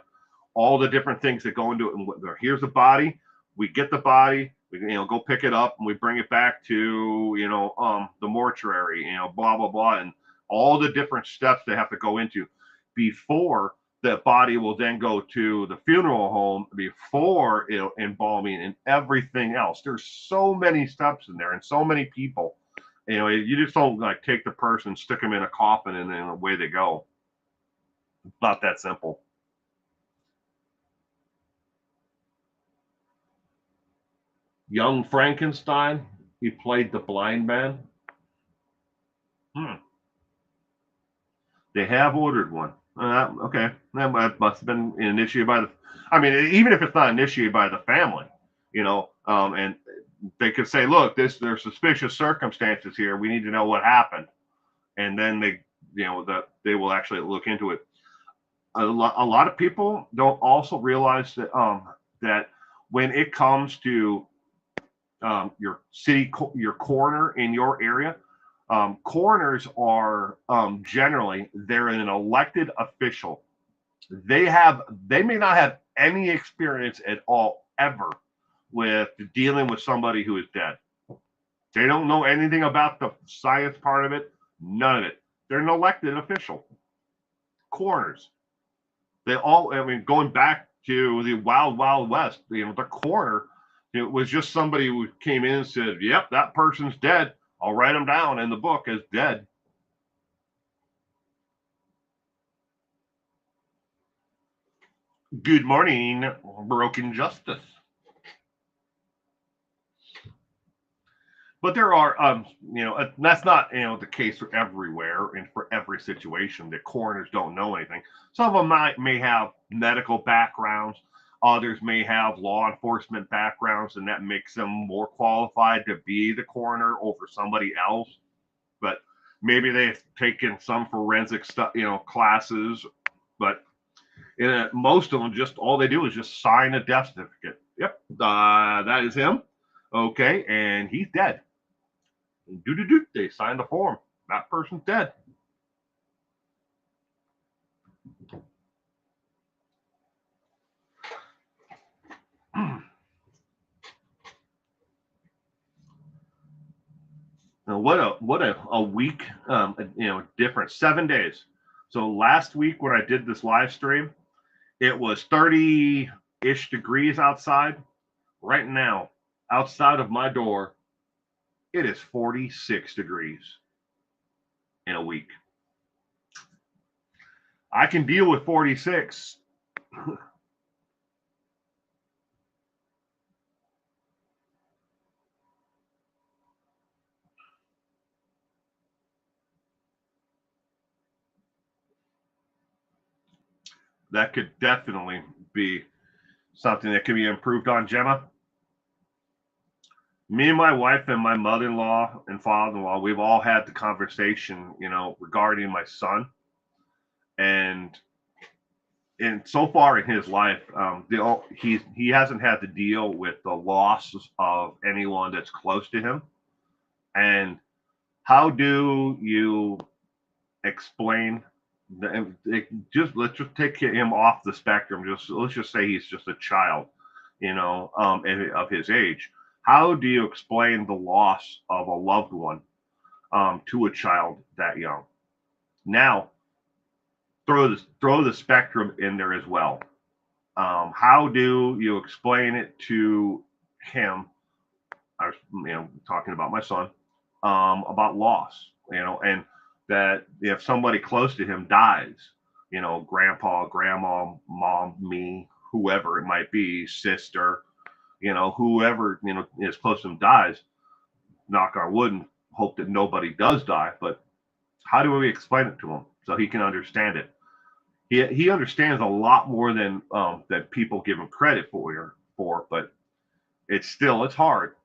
all the different things that go into it. And here's the body, we get the body, we go pick it up, and we bring it back to the mortuary, blah blah blah, and all the different steps they have to go into before the body will then go to the funeral home, before embalming and everything else. There's so many steps in there and so many people. You just don't like take the person, stick them in a coffin, and then away they go. It's not that simple. Young Frankenstein, he played the blind man. They have ordered one. Okay, that must have been initiated by the. I mean, even if it's not initiated by the family, and they could say, "Look, there's suspicious circumstances here. We need to know what happened," and then they will actually look into it. A lot of people don't also realize that that when it comes to your your coroner in your area. Coroners are generally, they're an elected official. They may not have any experience at all ever with dealing with somebody who is dead. They don't know anything about the science part of it, none of it. They're an elected official. Coroners. They all, I mean, going back to the Wild Wild West, the coroner, it was just somebody who came in and said, yep, that person's dead. I'll write them down in the book as dead. Good morning, broken justice. But there are, that's not, the case for everywhere and for every situation that coroners don't know anything. Some of them may have medical backgrounds. Others may have law enforcement backgrounds, and that makes them more qualified to be the coroner over somebody else. But maybe they've taken some forensic stuff, classes. But most of them, just all they do is just sign a death certificate. Yep, that is him. Okay, and he's dead. They signed the form. That person's dead. Now, what a week, different 7 days. So last week when I did this live stream, it was 30-ish degrees outside. Right now, outside of my door, it is 46 degrees in a week. I can deal with 46. That could definitely be something that can be improved on, Gemma. Me and my wife and my mother-in-law and father-in-law, we've all had the conversation, regarding my son. And so far in his life, he hasn't had to deal with the loss of anyone that's close to him. And how do you explain let's just take him off the spectrum. Let's just say he's just a child, of his age. How do you explain the loss of a loved one to a child that young? Now, throw the spectrum in there as well. How do you explain it to him? I was, talking about my son, about loss, and that if somebody close to him dies, grandpa, grandma, mom, me, whoever it might be, sister, whoever, is close to him dies, knock on wood and hope that nobody does die. But how do we explain it to him so he can understand it? He understands a lot more than that people give him credit for, but it's hard,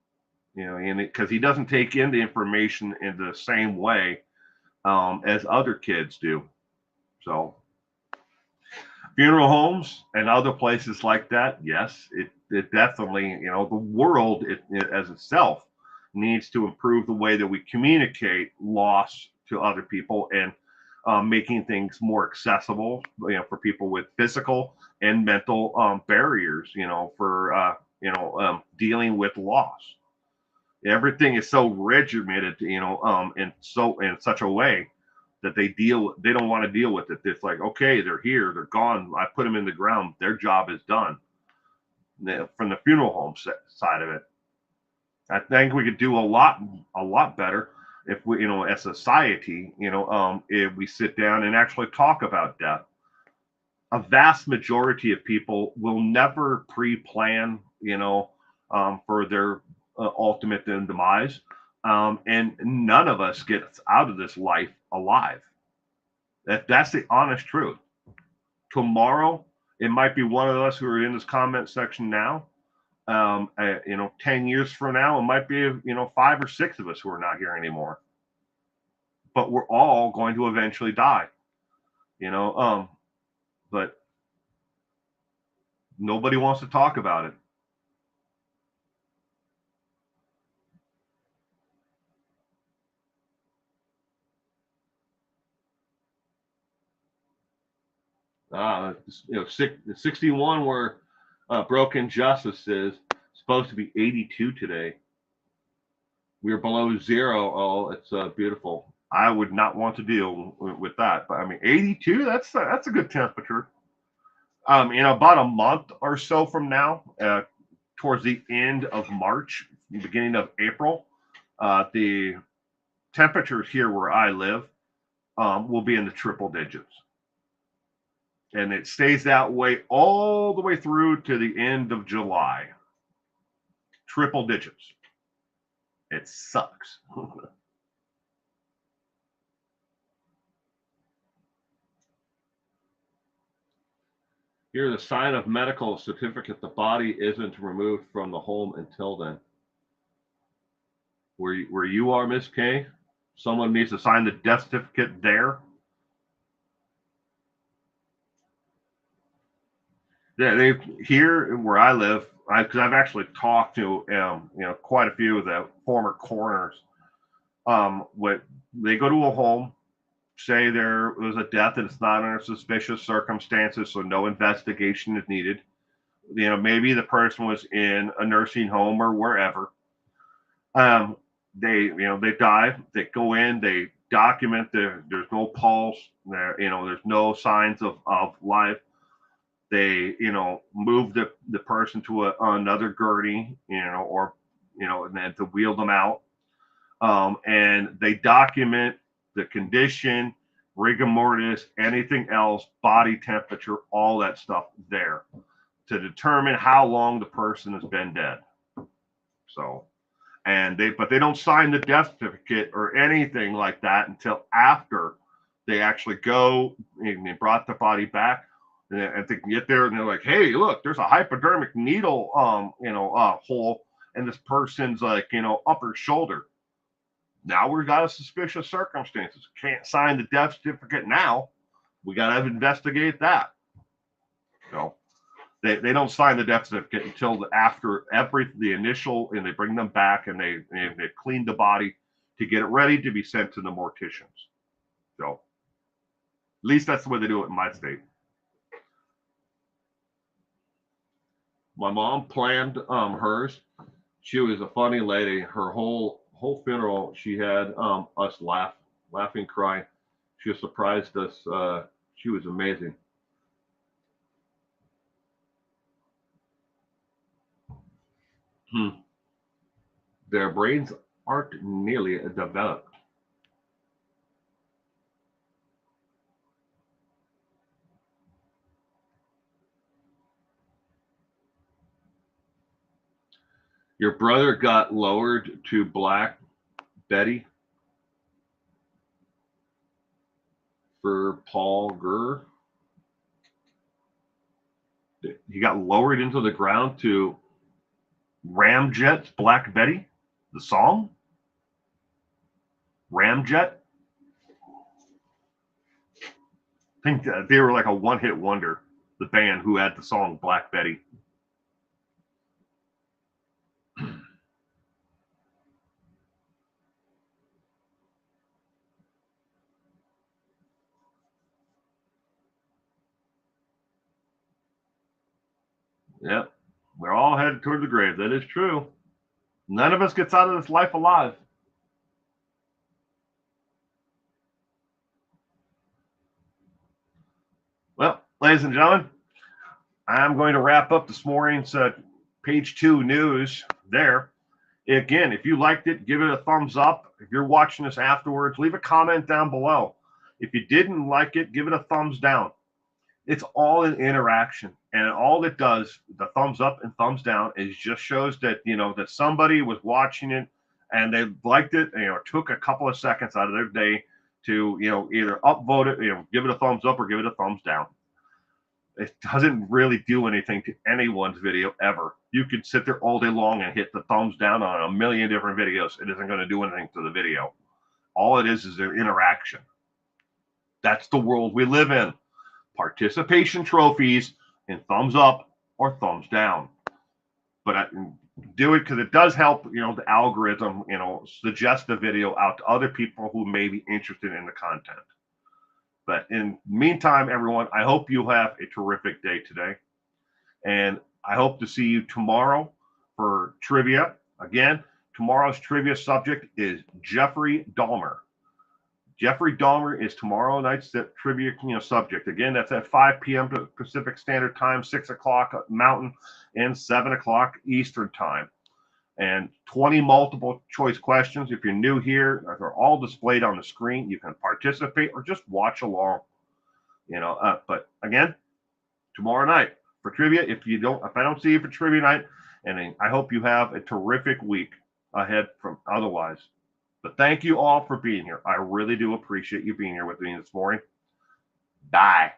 and because he doesn't take in the information in the same way as other kids do. So funeral homes and other places like that, yes, it definitely, the world as itself needs to improve the way that we communicate loss to other people, and making things more accessible, for people with physical and mental barriers, for dealing with loss. Everything is so regimented, in such a way that they don't want to deal with it. It's like, okay, they're here, they're gone. I put them in the ground. Their job is done. From the funeral home side of it, I think we could do a lot better if we, as a society, if we sit down and actually talk about death. A vast majority of people will never pre-plan, for their ultimate demise. And none of us gets out of this life alive. That's the honest truth. Tomorrow, it might be one of us who are in this comment section now. 10 years from now, it might be, 5 or 6 of us who are not here anymore. But we're all going to eventually die, but nobody wants to talk about it. Uh, 61 where broken justice is. Supposed to be 82 today. We are below zero. Oh, it's beautiful. I would not want to deal with that. But I mean, 82, that's a good temperature. In about a month or so from now, towards the end of March, beginning of April, the temperatures here where I live will be in the triple digits. And it stays that way all the way through to the end of July. Triple digits. It sucks. Here, the sign of medical certificate, the body isn't removed from the home until then. Where you are, Miss K, someone needs to sign the death certificate there. Yeah, they here where I live, because I've actually talked to quite a few of the former coroners. What they go to a home, say there was a death and it's not under suspicious circumstances, so no investigation is needed. Maybe the person was in a nursing home or wherever. They die. They go in. They document there's no pulse. There's no signs of life. They move the person to another gurney, and then to wheel them out. And they document the condition, rigor mortis, anything else, body temperature, all that stuff there to determine how long the person has been dead. So, but they don't sign the death certificate or anything like that until after they actually go and they brought the body back. And they can get there and they're like, hey, look, there's a hypodermic needle, hole in this person's upper shoulder. Now we've got a suspicious circumstances. Can't sign the death certificate now. We got to investigate that. So they don't sign the death certificate until after the initial, and they bring them back and they clean the body to get it ready to be sent to the morticians. So at least that's the way they do it in my state. My mom planned hers. She was a funny lady. Her whole funeral, she had us laughing, crying. She surprised us. She was amazing. Their brains aren't nearly developed. Your brother got lowered to Black Betty for Paul Gurr. He got lowered into the ground to Ramjet's Black Betty, the song. Ramjet. I think they were like a one-hit wonder, the band who had the song Black Betty. Yep, we're all headed toward the grave. That is true. None of us gets out of this life alive. Well, ladies and gentlemen, I'm going to wrap up this morning's page 2 news there. Again, if you liked it, give it a thumbs up. If you're watching this afterwards, leave a comment down below. If you didn't like it, give it a thumbs down. It's all an interaction, and all it does, the thumbs up and thumbs down, is just shows that that somebody was watching it and they liked it. Took a couple of seconds out of their day to either upvote it, give it a thumbs up or give it a thumbs down. It doesn't really do anything to anyone's video ever. You could sit there all day long and hit the thumbs down on a million different videos. It isn't going to do anything to the video. All it is their interaction. That's the world we live in. Participation trophies and thumbs up or thumbs down. But I do it because it does help, the algorithm, suggest the video out to other people who may be interested in the content. But in the meantime, everyone, I hope you have a terrific day today. And I hope to see you tomorrow for trivia. Again, tomorrow's trivia subject is Jeffrey Dahmer. Jeffrey Dahmer is tomorrow night's trivia subject. Again, that's at 5 p.m. Pacific Standard Time, 6 o'clock Mountain, and 7 o'clock Eastern Time. And 20 multiple choice questions. If you're new here, they're all displayed on the screen. You can participate or just watch along. But again, tomorrow night for trivia. If I don't see you for trivia night, and I hope you have a terrific week ahead from otherwise. But thank you all for being here. I really do appreciate you being here with me this morning. Bye.